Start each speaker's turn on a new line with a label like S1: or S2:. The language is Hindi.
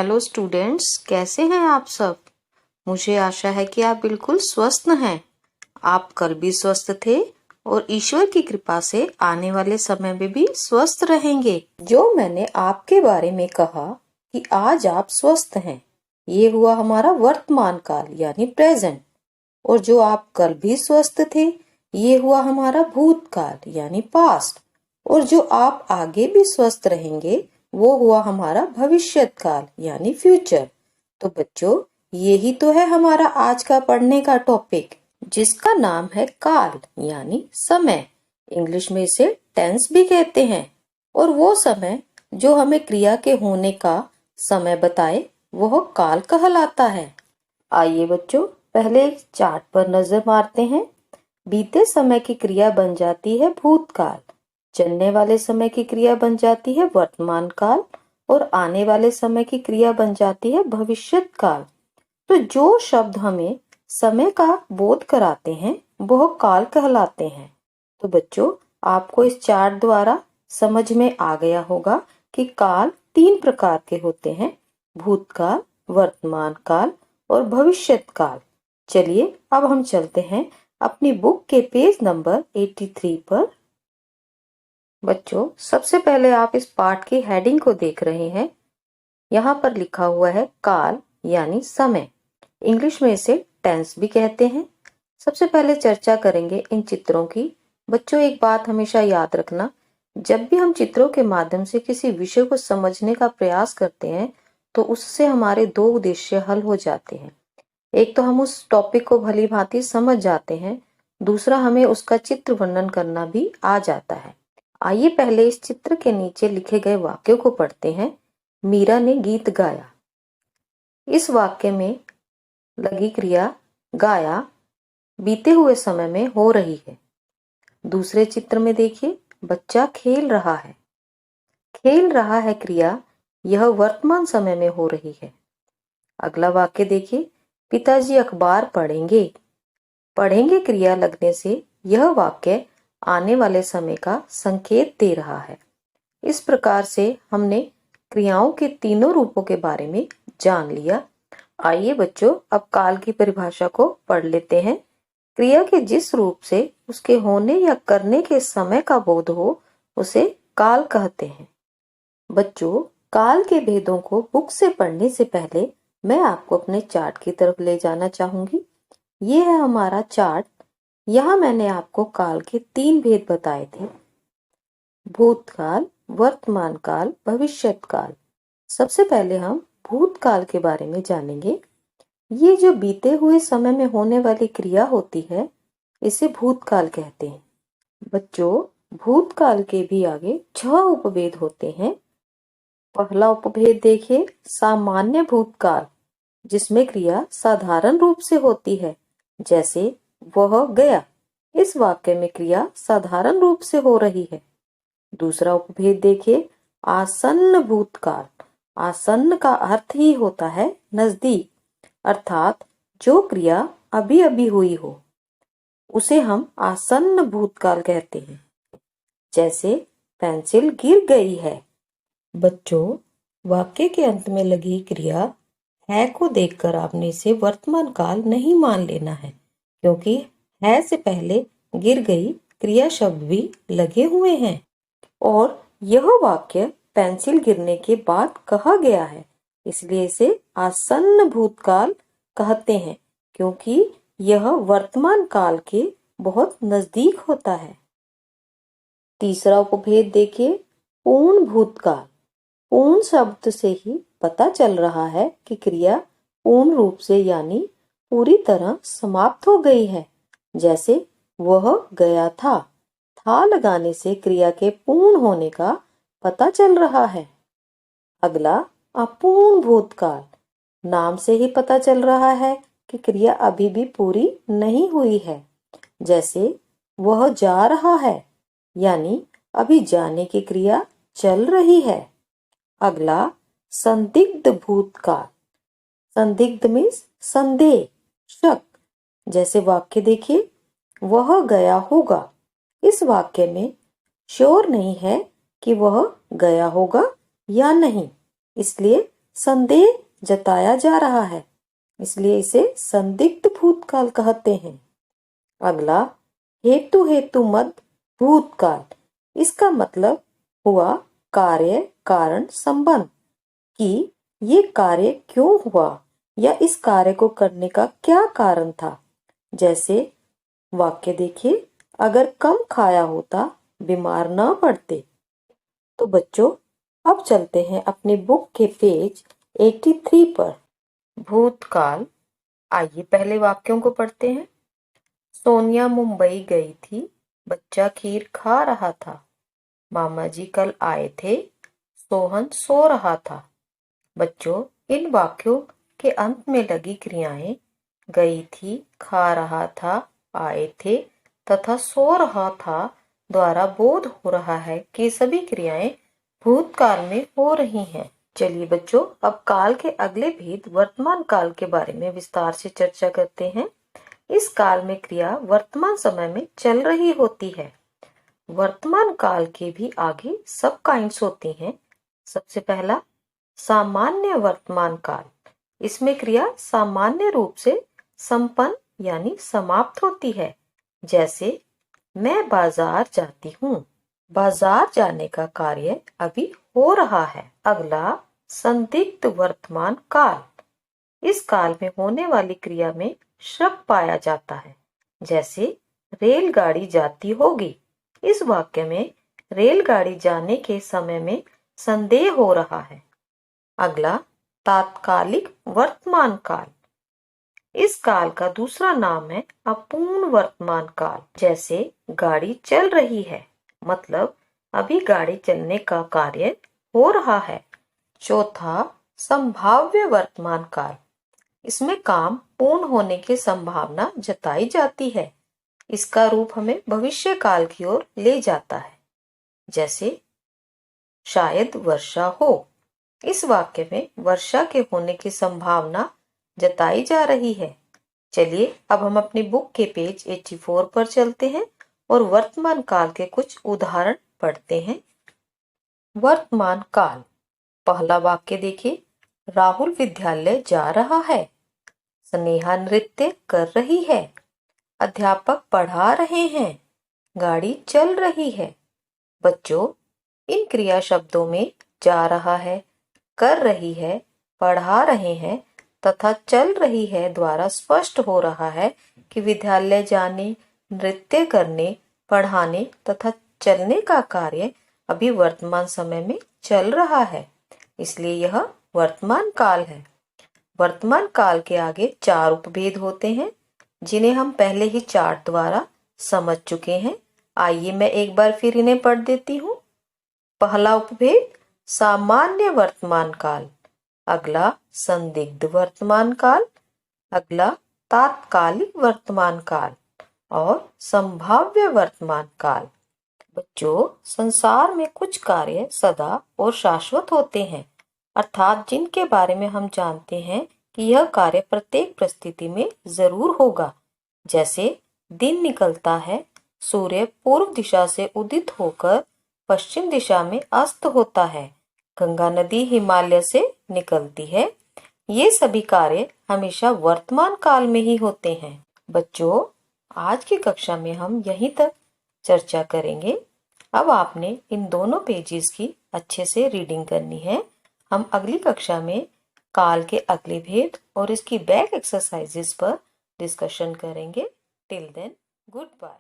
S1: हेलो स्टूडेंट्स, कैसे हैं आप सब। मुझे आशा है कि आप बिल्कुल स्वस्थ हैं। आप कल भी स्वस्थ थे और ईश्वर की कृपा से आने वाले समय में भी स्वस्थ रहेंगे। जो मैंने आपके बारे में कहा कि आज आप स्वस्थ हैं, ये हुआ हमारा वर्तमान काल यानी प्रेजेंट। और जो आप कल भी स्वस्थ थे, ये हुआ हमारा भूतकाल यानी पास्ट। और जो आप आगे भी स्वस्थ रहेंगे, वो हुआ हमारा भविष्यत काल यानी फ्यूचर। तो बच्चों, यही तो है हमारा आज का पढ़ने का टॉपिक, जिसका नाम है काल यानी समय। इंग्लिश में इसे टेंस भी कहते हैं। और वो समय जो हमें क्रिया के होने का समय बताए, वह काल कहलाता है। आइए बच्चों, पहले एक चार्ट पर नजर मारते हैं। बीते समय की क्रिया बन जाती है भूतकाल, चलने वाले समय की क्रिया बन जाती है वर्तमान काल और आने वाले समय की क्रिया बन जाती है भविष्यत काल। तो जो शब्द हमें समय का बोध कराते हैं, वह काल कहलाते हैं। तो बच्चों, आपको इस चार्ट द्वारा समझ में आ गया होगा कि काल 3 प्रकार के होते हैं: भूतकाल, वर्तमान काल और भविष्यत काल। चलिए अब हम चलते हैं अपनी बुक के पेज नंबर 83 पर। बच्चों, सबसे पहले आप इस पाठ की हेडिंग को देख रहे हैं। यहाँ पर लिखा हुआ है काल यानी समय। इंग्लिश में इसे टेंस भी कहते हैं। सबसे पहले चर्चा करेंगे इन चित्रों की। बच्चों, एक बात हमेशा याद रखना, जब भी हम चित्रों के माध्यम से किसी विषय को समझने का प्रयास करते हैं, तो उससे हमारे 2 उद्देश्य हल हो जाते हैं। एक तो हम उस टॉपिक को भली भांति समझ जाते हैं, दूसरा हमें उसका चित्र वर्णन करना भी आ जाता है। आइए पहले इस चित्र के नीचे लिखे गए वाक्यों को पढ़ते हैं। मीरा ने गीत गाया। इस वाक्य में लगी क्रिया गाया बीते हुए समय में हो रही है। दूसरे चित्र में देखिए, बच्चा खेल रहा है। खेल रहा है क्रिया यह वर्तमान समय में हो रही है। अगला वाक्य देखिए, पिताजी अखबार पढ़ेंगे। पढ़ेंगे क्रिया लगने से यह वाक्य आने वाले समय का संकेत दे रहा है। इस प्रकार से हमने क्रियाओं के तीनों रूपों के बारे में जान लिया। आइए बच्चों, अब काल की परिभाषा को पढ़ लेते हैं। क्रिया के जिस रूप से उसके होने या करने के समय का बोध हो, उसे काल कहते हैं। बच्चों, काल के भेदों को बुक से पढ़ने से पहले मैं आपको अपने चार्ट की तरफ ले जाना चाहूंगी। ये है हमारा चार्ट। यहाँ मैंने आपको काल के 3 भेद बताए थे: भूतकाल, वर्तमान काल, भविष्यत काल। सबसे पहले हम भूतकाल के बारे में जानेंगे। ये जो बीते हुए समय में होने वाली क्रिया होती है, इसे भूतकाल कहते हैं। बच्चों, भूतकाल के भी आगे 6 उपभेद होते हैं। पहला उपभेद देखिए, सामान्य भूतकाल, जिसमें क्रिया साधारण रूप से होती है, जैसे वह गया। इस वाक्य में क्रिया साधारण रूप से हो रही है। दूसरा उपभेद देखिए, आसन्न भूतकाल। आसन्न का अर्थ ही होता है नजदीक, अर्थात जो क्रिया अभी अभी हुई हो, उसे हम आसन्न भूतकाल कहते हैं। जैसे पेंसिल गिर गई है। बच्चों, वाक्य के अंत में लगी क्रिया है को देखकर आपने इसे वर्तमान काल नहीं मान लेना है, क्योंकि है से पहले गिर गई क्रिया शब्द भी लगे हुए हैं। और यह वाक्य पेंसिल गिरने के बाद कहा गया है, इसलिए इसे आसन्न भूतकाल कहते हैं, क्योंकि यह वर्तमान काल के बहुत नजदीक होता है। तीसरा उपभेद देखिए, पूर्ण भूतकाल। पूर्ण शब्द से ही पता चल रहा है कि क्रिया पूर्ण रूप से यानी पूरी तरह समाप्त हो गई है। जैसे वह गया था। था लगाने से क्रिया के पूर्ण होने का पता चल रहा है। अगला अपूर्ण भूतकाल। नाम से ही पता चल रहा है कि क्रिया अभी भी पूरी नहीं हुई है। जैसे वह जा रहा है, यानी अभी जाने की क्रिया चल रही है। अगला संदिग्ध भूतकाल। संदिग्ध मीन्स संदेह, शक। जैसे वाक्य देखिए, वह गया होगा। इस वाक्य में श्योर नहीं है कि वह गया होगा या नहीं, इसलिए संदेह जताया जा रहा है, इसलिए इसे संदिग्ध भूतकाल कहते हैं। अगला हेतु हेतु मद भूतकाल। इसका मतलब हुआ कार्य कारण संबंध, कि ये कार्य क्यों हुआ या इस कार्य को करने का क्या कारण था। जैसे वाक्य देखिए, अगर कम खाया होता बीमार ना पड़ते। तो बच्चों अब चलते हैं अपनी बुक के पेज 83 पर। भूतकाल। आइए पहले वाक्यों को पढ़ते हैं। सोनिया मुंबई गई थी, बच्चा खीर खा रहा था। मामा जी कल आए थे, सोहन सो रहा था। बच्चों इन वाक्यों के अंत में लगी क्रियाएं गई थी, खा रहा था, आए थे तथा सो रहा था द्वारा बोध हो रहा है कि सभी क्रियाएं भूतकाल में हो रही हैं। चलिए बच्चों अब काल के अगले भेद वर्तमान काल के बारे में विस्तार से चर्चा करते हैं। इस काल में क्रिया वर्तमान समय में चल रही होती है। वर्तमान काल के भी आगे सब काइंड्स होती हैं। सबसे पहला सामान्य वर्तमान काल। इसमें क्रिया सामान्य रूप से संपन्न यानी समाप्त होती है। जैसे मैं बाजार जाती हूँ, बाजार जाने का कार्य अभी हो रहा है। अगला संदिग्ध वर्तमान काल। इस काल में होने वाली क्रिया में शक पाया जाता है। जैसे रेलगाड़ी जाती होगी। इस वाक्य में रेलगाड़ी जाने के समय में संदेह हो रहा है। अगला तात्कालिक वर्तमान काल। इस काल का दूसरा नाम है अपूर्ण वर्तमान काल। जैसे गाड़ी चल रही है, मतलब अभी गाड़ी चलने का कार्य हो रहा है। चौथा संभाव्य वर्तमान काल। इसमें काम पूर्ण होने की संभावना जताई जाती है। इसका रूप हमें भविष्य काल की ओर ले जाता है। जैसे शायद वर्षा हो। इस वाक्य में वर्षा के होने की संभावना जताई जा रही है। चलिए अब हम अपनी बुक के पेज 84 पर चलते हैं और वर्तमान काल के कुछ उदाहरण पढ़ते हैं। वर्तमान काल। पहला वाक्य देखिए, राहुल विद्यालय जा रहा है। स्नेहा नृत्य कर रही है। अध्यापक पढ़ा रहे हैं। गाड़ी चल रही है। बच्चों इन क्रिया शब्दों में जा रहा है, कर रही है, पढ़ा रहे हैं तथा चल रही है द्वारा स्पष्ट हो रहा है कि विद्यालय जाने, नृत्य करने, पढ़ाने तथा चलने का कार्य अभी वर्तमान समय में चल रहा है, इसलिए यह वर्तमान काल है। वर्तमान काल के आगे 4 उपभेद होते हैं जिन्हें हम पहले ही चार्ट द्वारा समझ चुके हैं। आइए मैं एक बार फिर इन्हें पढ़ देती हूँ। पहला उपभेद सामान्य वर्तमान काल। अगला संदिग्ध वर्तमान काल। अगला तात्कालिक वर्तमान काल और संभाव्य वर्तमान काल। बच्चों संसार में कुछ कार्य सदा और शाश्वत होते हैं, अर्थात जिनके बारे में हम जानते हैं कि यह कार्य प्रत्येक परिस्थिति में जरूर होगा। जैसे दिन निकलता है, सूर्य पूर्व दिशा से उदित होकर पश्चिम दिशा में अस्त होता है, गंगा नदी हिमालय से निकलती है। ये सभी कार्य हमेशा वर्तमान काल में ही होते हैं। बच्चों आज की कक्षा में हम यहीं तक चर्चा करेंगे। अब आपने इन दोनों पेजेस की अच्छे से रीडिंग करनी है। हम अगली कक्षा में काल के अगले भेद और इसकी बैक एक्सरसाइजेस पर डिस्कशन करेंगे। Till then good bye.